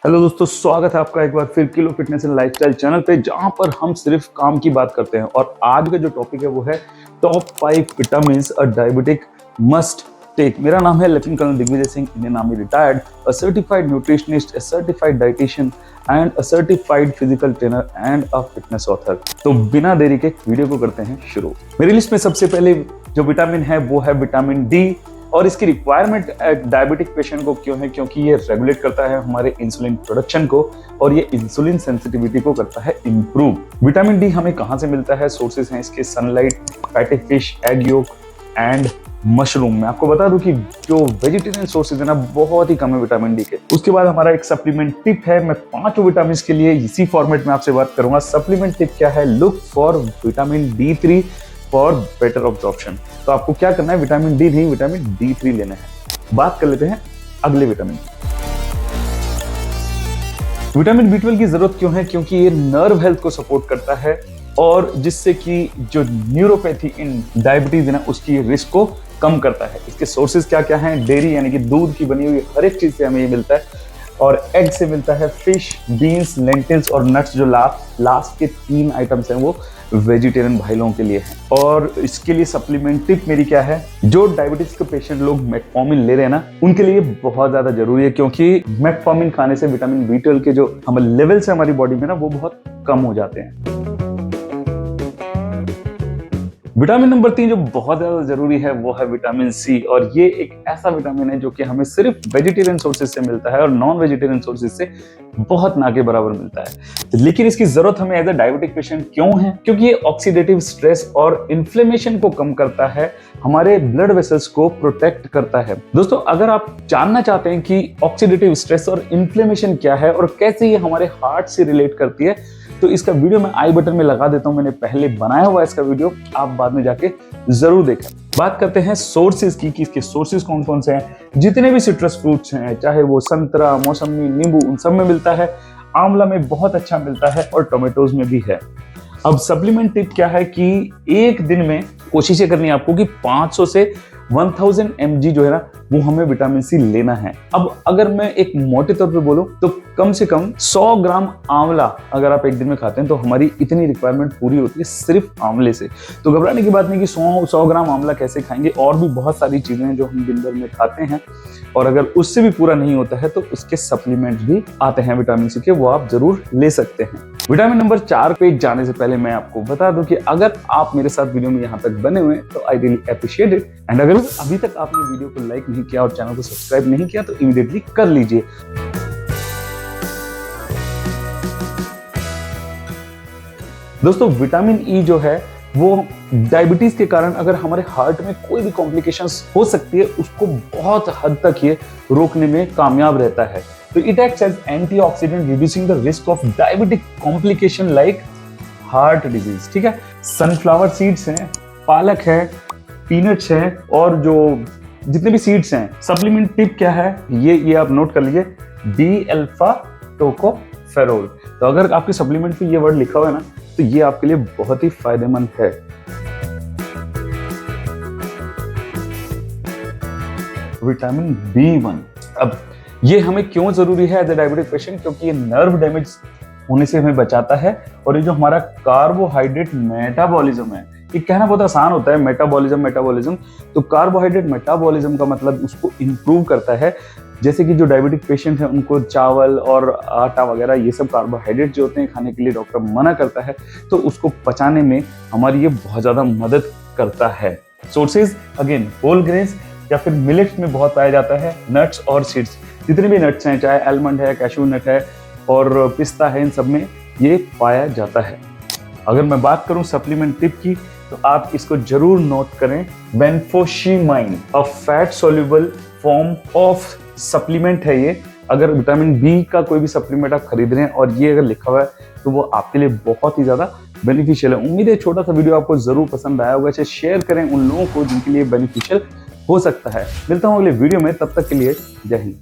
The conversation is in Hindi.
हेलो दोस्तों, स्वागत है आपका एक बार फिर kilo fitness and lifestyle channel पे, जहां पर हम सिर्फ काम की बात करते हैं। और आज का जो टॉपिक है वो है top 5 vitamin a diabetic must take. मेरा नाम है lieutenant colonel Digvijay Singh, Indian army retired, a certified nutritionist, a certified dietitian and a certified physical trainer and a fitness author. तो बिना देरी के वीडियो को करते हैं शुरू। मेरी लिस्ट में सबसे पहले जो विटामिन है वो है विटामिन डी। और इसकी रिक्वायरमेंट डायबिटिक पेशेंट को क्यों है? क्योंकि ये रेगुलेट करता है हमारे इंसुलिन प्रोडक्शन को और ये इंसुलिन सेंसिटिविटी को करता है इंप्रूव। विटामिन डी हमें कहाँ से मिलता है? सोर्सेज हैं इसके sunlight, fatty fish, egg yolk and mushroom. मैं आपको बता दूं कि जो वेजिटेरियन सोर्सेज है ना, बहुत ही कम है विटामिन डी के। उसके बाद हमारा एक सप्लीमेंट टिप है। मैं 5 विटामिन के लिए इसी फॉर्मेट में आपसे बात करूंगा। सप्लीमेंट टिप क्या है? Look for vitamin D3 for better absorption. तो आपको क्या करना है? विटामिन डी नहीं, विटामिन D3 लेना है। बात कर लेते हैं अगले विटामिन। विटामिन B12 की जरूरत क्यों है? क्योंकि ये नर्व हेल्थ को सपोर्ट करता है और जिससे कि जो न्यूरोपैथी इन डायबिटीज है ना, उसकी रिस्क को कम करता है। इसके सोर्सेज क्या क्या हैं? डेयरी यानी कि दूध की बनी हुई हर एक चीज से हमें ये मिलता है, और एग से मिलता है, फिश, बीन्स, लेंटिल्स और नट्स। जो लास्ट के 3 आइटम्स हैं वो वेजिटेरियन भाई लोगों के लिए हैं। और इसके लिए सप्लीमेंट टिप मेरी क्या है? जो डायबिटीज के पेशेंट लोग मेटफॉर्मिन ले रहे हैं ना, उनके लिए बहुत ज्यादा जरूरी है, क्योंकि मेटफॉर्मिन खाने से विटामिन B12 के जो हमारे लेवल्स है हमारी बॉडी में ना, वो बहुत कम हो जाते हैं। विटामिन नंबर 3 जो बहुत ज्यादा जरूरी है वो है विटामिन सी। और ये एक ऐसा विटामिन है जो कि हमें सिर्फ वेजिटेरियन सोर्सेज से मिलता है और नॉन वेजिटेरियन सोर्सेज से बहुत ना के बराबर मिलता है। लेकिन इसकी जरूरत हमें एज अ डायबिटिक पेशेंट क्यों है? क्योंकि ये ऑक्सीडेटिव स्ट्रेस और इन्फ्लेमेशन को कम करता है, हमारे ब्लड वेसल्स को प्रोटेक्ट करता है। दोस्तों, अगर आप जानना चाहते हैं कि ऑक्सीडेटिव स्ट्रेस और इन्फ्लेमेशन क्या है और कैसे ये हमारे हार्ट से रिलेट करती है, तो इसका वीडियो मैं आई बटन में लगा देता हूं। मैंने पहले बनाया हुआ इसका वीडियो, आप बाद में जाके जरूर देखें। बात करते हैं सोर्सेज की कि इसके सोर्सेज कौन कौन से हैं। जितने भी सिट्रस फ्रूट्स हैं, चाहे वो संतरा, मौसमी, नींबू, उन सब में मिलता है। आंवला में बहुत अच्छा मिलता है और टोमेटोज में भी है। अब सप्लीमेंट टिप क्या है कि एक दिन में कोशिश करनी है आपको कि 500 से 1000 mg जो है ना, वो हमें विटामिन सी लेना है। अब अगर मैं एक मोटे तौर पे बोलूं तो कम से कम 100 ग्राम आंवला अगर आप एक दिन में खाते हैं तो हमारी इतनी रिक्वायरमेंट पूरी होती है सिर्फ आंवले से। तो घबराने की बात नहीं कि 100 ग्राम आंवला कैसे खाएंगे, और भी बहुत सारी चीजें हैं जो हम दिन भर में खाते हैं, और अगर उससे भी पूरा नहीं होता है तो उसके सप्लीमेंट भी आते हैं विटामिन सी के, वो आप जरूर ले सकते हैं। विटामिन नंबर 4 पे जाने से पहले मैं आपको बता दूं कि अगर आप मेरे साथ वीडियो में यहाँ तक बने हुए हैं तो I really appreciate it. And अगर अभी तक आपने वीडियो को लाइक नहीं किया और चैनल को सब्सक्राइब नहीं किया तो इमीडिएटली कर लीजिए। दोस्तों, विटामिन ई जो है वो डायबिटीज के कारण अगर हमारे हार्ट में कोई भी कॉम्प्लिकेशंस हो सकती है, उसको बहुत हद तक ये रोकने में कामयाब रहता है। तो it acts as antioxidant, reducing the risk of diabetic complication like heart disease. ठीक है, सनफ्लावर सीड्स हैं, पालक है, पीनट्स हैं, और जो जितने भी सीड्स हैं। सप्लीमेंट टिप क्या है? ये आप नोट कर लीजिए, डी अल्फा टोकोफेरोल। तो अगर आपके सप्लीमेंट में ये वर्ड लिखा हुआ है ना, तो ये आपके लिए बहुत ही फायदेमंद है। विटामिन B1, अब ये हमें क्यों जरूरी है एज ए डायबिटिक पेशेंट? क्योंकि ये नर्व डैमेज होने से हमें बचाता है, और ये जो हमारा कार्बोहाइड्रेट मेटाबॉलिज्म है, ये कहना बहुत आसान होता है, मेटाबॉलिज्म। तो कार्बोहाइड्रेट मेटाबॉलिज्म का मतलब उसको इंप्रूव करता है। जैसे कि जो डायबिटिक पेशेंट है उनको चावल और आटा वगैरह ये सब कार्बोहाइड्रेट जो होते हैं खाने के लिए डॉक्टर मना करता है, तो उसको पचाने में हमारी ये बहुत ज्यादा मदद करता है। सोर्सेज अगेन होल ग्रेन्स या फिर मिलेट्स में बहुत पाया जाता है, नट्स और सीड्स। जितने भी नट्स हैं, चाहे आलमंड है, कैशू नट है और पिस्ता है, इन सब में ये पाया जाता है। अगर मैं बात करूं सप्लीमेंट टिप की, तो आप इसको जरूर नोट करें। Benfotiamine, a fat soluble form of supplement है ये। अगर विटामिन बी का कोई भी सप्लीमेंट आप खरीद रहे हैं और ये अगर लिखा हुआ है, तो वो आपके लिए बहुत ही ज्यादा बेनिफिशियल है। उम्मीद है छोटा सा वीडियो आपको जरूर पसंद आया होगा। इसे शेयर करें उन लोगों को जिनके लिए बेनिफिशियल हो सकता है। मिलता हूं अगले वीडियो में, तब तक के लिए जय हिंद।